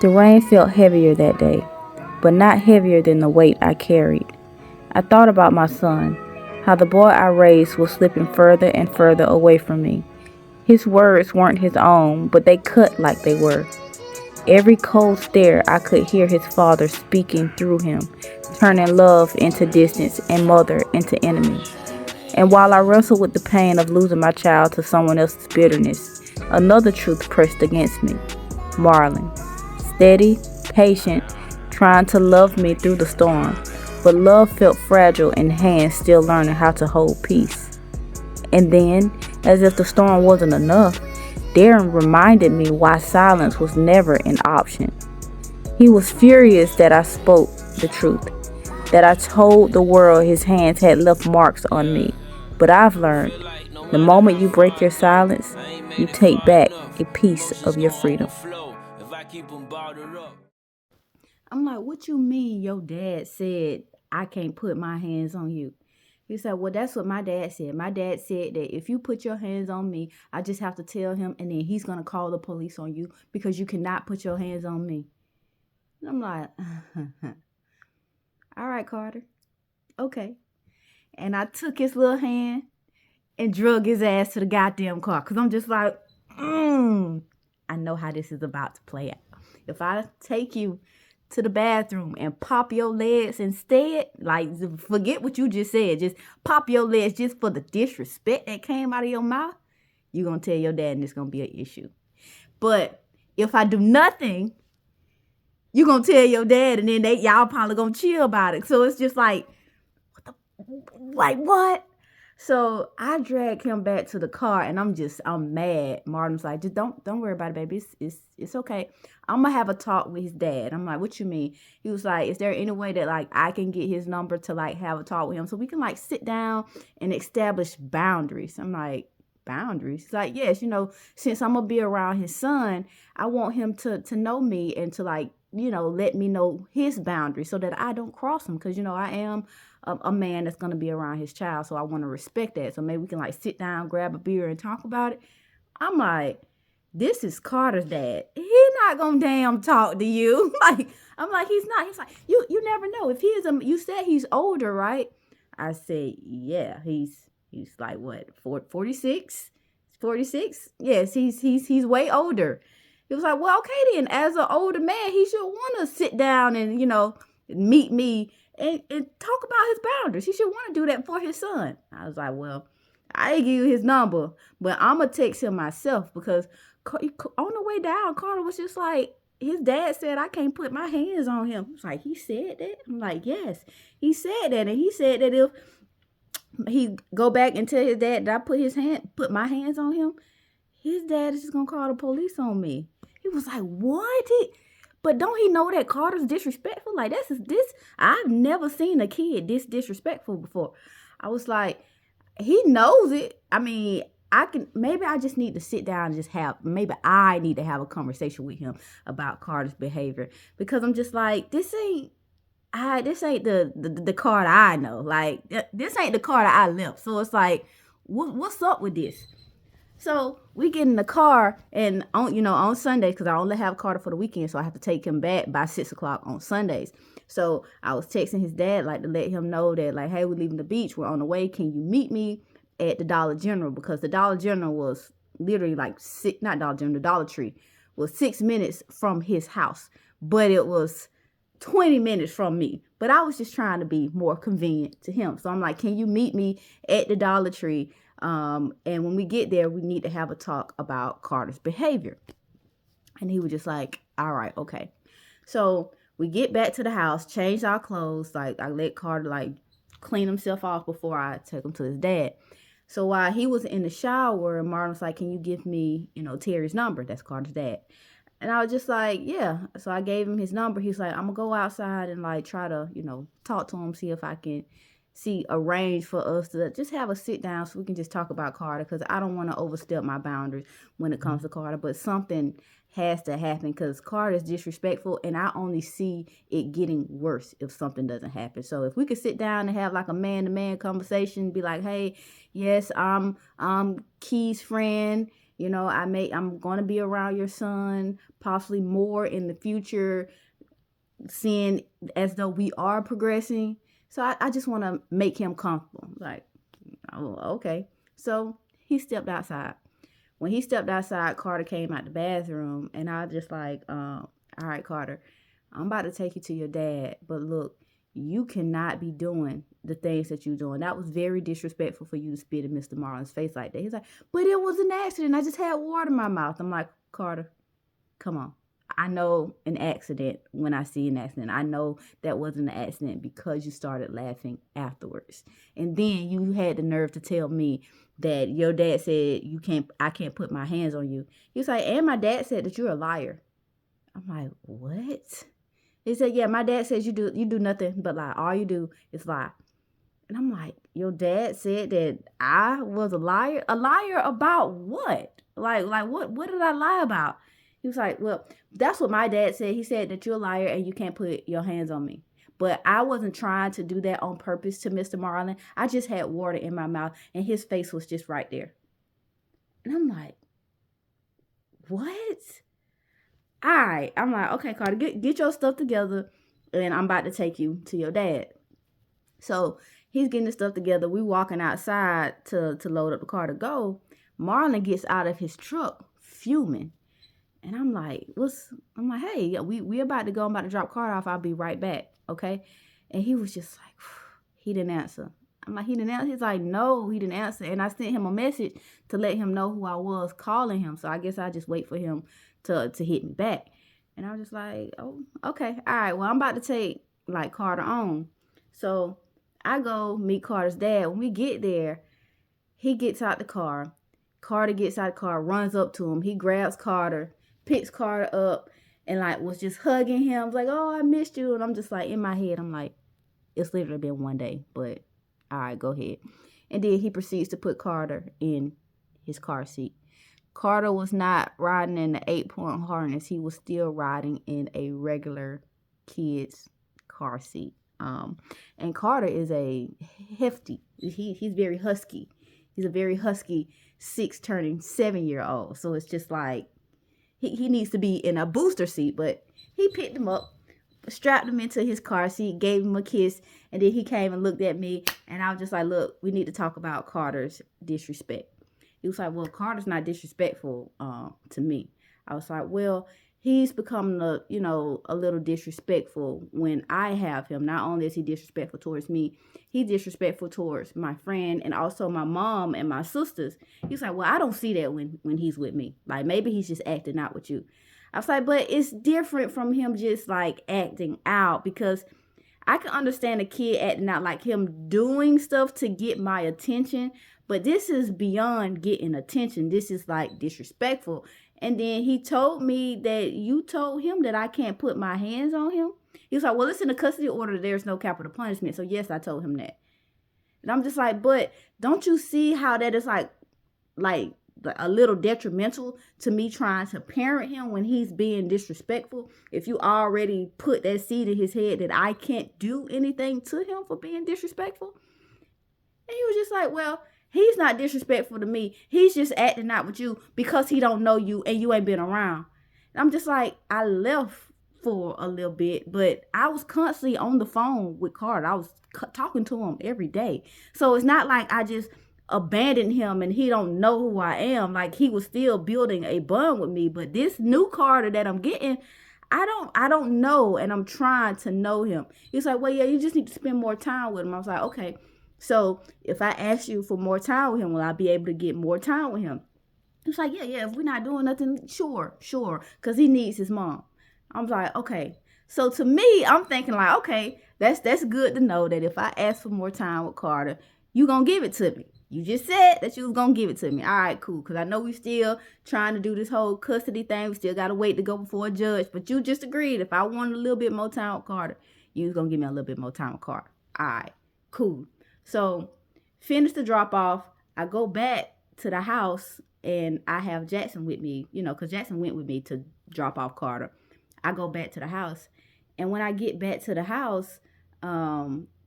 The rain felt heavier that day, but not heavier than the weight I carried. I thought about my son, how the boy I raised was slipping further and further away from me. His words weren't his own, but they cut like they were. Every cold stare, I could hear his father speaking through him, turning love into distance and mother into enemy. And while I wrestled with the pain of losing my child to someone else's bitterness, another truth pressed against me. Marlon, steady, patient, trying to love me through the storm, but love felt fragile in hands still learning how to hold peace. And then, as if the storm wasn't enough, Darren reminded me why silence was never an option. He was furious that I spoke the truth, that I told the world his hands had left marks on me. But I've learned, the moment you break your silence, you take back a piece of your freedom. I'm like, what you mean your dad said I can't put my hands on you? He said, well, that's what my dad said. My dad said that if you put your hands on me, I just have to tell him, and then he's going to call the police on you because you cannot put your hands on me. And I'm like, all right, Carter. Okay. And I took his little hand and drug his ass to the goddamn car because I'm just like, I know how this is about to play out. If I take you to the bathroom and pop your legs instead, like, forget what you just said, just pop your legs just for the disrespect that came out of your mouth, you're going to tell your dad and it's going to be an issue. But if I do nothing, you're going to tell your dad and then y'all probably going to chill about it. So it's just like, what? So I dragged him back to the car and I'm mad. Martin's like, just don't worry about it, baby. It's okay. I'm gonna have a talk with his dad. I'm like, what you mean? He was like, is there any way that like I can get his number to like have a talk with him so we can like sit down and establish boundaries? I'm like, boundaries? He's like, yes, since I'm gonna be around his son, I want him to know me and to like, let me know his boundaries so that I don't cross them. Because, I am a man that's going to be around his child. So I want to respect that. So maybe we can like sit down, grab a beer and talk about it. I'm like, this is Carter's dad. He not going to damn talk to you. I'm like, he's not. He's like, you never know. If he is, you said he's older, right? I said, yeah, he's like what, 46? 46? Yes, he's way older. He was like, well, okay then, as an older man, he should want to sit down and, meet me and talk about his boundaries. He should want to do that for his son. I was like, well, I didn't give you his number, but I'm going to text him myself because on the way down, Carter was just like, his dad said I can't put my hands on him. I was like, he said that? I'm like, yes, he said that. And he said that if he go back and tell his dad that I put my hands on him, his dad is just going to call the police on me. He was like, what? But don't he know that Carter's disrespectful? Like, I've never seen a kid this disrespectful before. I was like, he knows it. I mean, maybe I just need to sit down and maybe I need to have a conversation with him about Carter's behavior. Because I'm just like, this ain't the Carter I know. Like, this ain't the Carter I left. So it's like, what's up with this? So we get in the car and on Sundays, because I only have Carter for the weekend, so I have to take him back by 6:00 on Sundays. So I was texting his dad like to let him know that like, hey, we're leaving the beach, we're on the way. Can you meet me at the Dollar General? Because the Dollar General was literally like the Dollar Tree was 6 minutes from his house, but it was 20 minutes from me. But I was just trying to be more convenient to him. So I'm like, can you meet me at the Dollar Tree? And when we get there, we need to have a talk about Carter's behavior. And he was just like, all right, okay. So we get back to the house, change our clothes. Like, I let Carter like clean himself off before I take him to his dad. So while he was in the shower, Martin was like, can you give me, Terry's number? That's Carter's dad. And I was just like, yeah. So I gave him his number. He's like, I'm gonna go outside and like try to, talk to him, see if I can arrange for us to just have a sit down so we can just talk about Carter, because I don't want to overstep my boundaries when it comes to Carter. But something has to happen because Carter is disrespectful, and I only see it getting worse if something doesn't happen. So if we could sit down and have like a man-to-man conversation, be like, hey, yes, I'm Key's friend, I'm going to be around your son possibly more in the future, seeing as though we are progressing. So I just want to make him comfortable. Like, oh, okay. So he stepped outside. When he stepped outside, Carter came out the bathroom, and I just like, all right, Carter, I'm about to take you to your dad, but look, you cannot be doing the things that you're doing. That was very disrespectful for you to spit in Mr. Marlon's face like that. He's like, but it was an accident. I just had water in my mouth. I'm like, Carter, come on. I know an accident when I see an accident. I know that wasn't an accident because you started laughing afterwards. And then you had the nerve to tell me that your dad said I can't put my hands on you. He was like, and my dad said that you're a liar. I'm like, what? He said, yeah, my dad says you do nothing but lie. All you do is lie. And I'm like, your dad said that I was a liar? A liar about what? Like what did I lie about? He was like, well, that's what my dad said. He said that you're a liar and you can't put your hands on me. But I wasn't trying to do that on purpose to Mr. Marlon. I just had water in my mouth and his face was just right there. And I'm like, what? All right. I'm like, okay, Carter, get your stuff together and I'm about to take you to your dad. So he's getting his stuff together. We walking outside to load up the car to go. Marlon gets out of his truck fuming. And I'm like, hey, we about to go. I'm about to drop Carter off. I'll be right back. Okay. And he was just like, he didn't answer. I'm like, he didn't answer? He's like, no, he didn't answer. And I sent him a message to let him know who I was calling him. So I guess I just wait for him to hit me back. And I was just like, oh, okay. All right. Well, I'm about to take like Carter on. So I go meet Carter's dad. When we get there, he gets out the car. Carter gets out the car, runs up to him. He grabs Carter, picks Carter up, and like was just hugging him. Like, oh, I missed you. And I'm just like, in my head, I'm like, it's literally been one day, but all right, go ahead. And then he proceeds to put Carter in his car seat. Carter was not riding in the 8-point harness. He was still riding in a regular kid's car seat. And Carter is a hefty. He's very husky. He's a very husky 6 turning 7-year-old. So it's just like he needs to be in a booster seat, but he picked him up, strapped him into his car seat, gave him a kiss, and then he came and looked at me, and I was just like, look, we need to talk about Carter's disrespect. He was like, well, Carter's not disrespectful to me. I was like, well, he's becoming a little disrespectful when I have him. Not only is he disrespectful towards me, he's disrespectful towards my friend and also my mom and my sisters. He's like, well, I don't see that when he's with me. Like, maybe he's just acting out with you. I was like, but it's different from him just like acting out, because I can understand a kid acting out, like him doing stuff to get my attention, but this is beyond getting attention. This is like disrespectful. And then he told me that you told him that I can't put my hands on him. He was like, well, it's in the custody order. There's no capital punishment. So yes, I told him that. And I'm just like, but don't you see how that is like a little detrimental to me trying to parent him when he's being disrespectful? If you already put that seed in his head that I can't do anything to him for being disrespectful. And he was just like, well, he's not disrespectful to me. He's just acting out with you because he don't know you and you ain't been around. And I'm just like, I left for a little bit, but I was constantly on the phone with Carter. I was talking to him every day. So it's not like I just abandoned him and he don't know who I am. Like, he was still building a bond with me. But this new Carter that I'm getting, I don't know, and I'm trying to know him. He's like, well, yeah, you just need to spend more time with him. I was like, okay. So if I ask you for more time with him, will I be able to get more time with him? He's like, yeah, if we're not doing nothing, sure. Because he needs his mom. I was like, okay. So to me, I'm thinking like, okay, that's good to know that if I ask for more time with Carter, you going to give it to me. You just said that you was going to give it to me. All right, cool. Because I know we still trying to do this whole custody thing. We still got to wait to go before a judge. But you just agreed if I wanted a little bit more time with Carter, you was going to give me a little bit more time with Carter. All right, cool. So finish the drop off. I go back to the house and I have Jackson with me, because Jackson went with me to drop off Carter. I go back to the house. And when I get back to the house,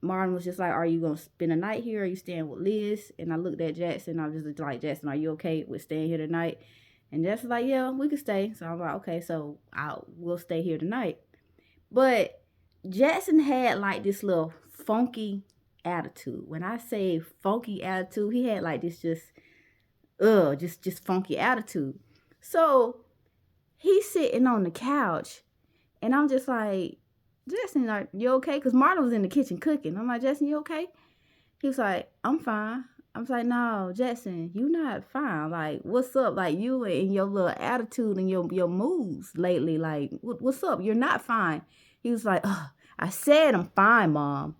Martin was just like, are you going to spend a night here? Or are you staying with Liz? And I looked at Jackson. I was just like, Jackson, are you okay with staying here tonight? And Jackson's like, yeah, we can stay. So I'm like, okay, so we'll stay here tonight. But Jackson had like this little funky attitude. When I say funky attitude, he had like this just funky attitude. So he's sitting on the couch, and I'm just like, Jackson, are you okay? Because Marta was in the kitchen cooking. I'm like, Jackson, you okay? He was like, I'm fine. I was like, no, Jackson, you not fine. Like, what's up? Like, you and your little attitude and your moves lately. Like, what's up? You're not fine. He was like, I said I'm fine, Mom.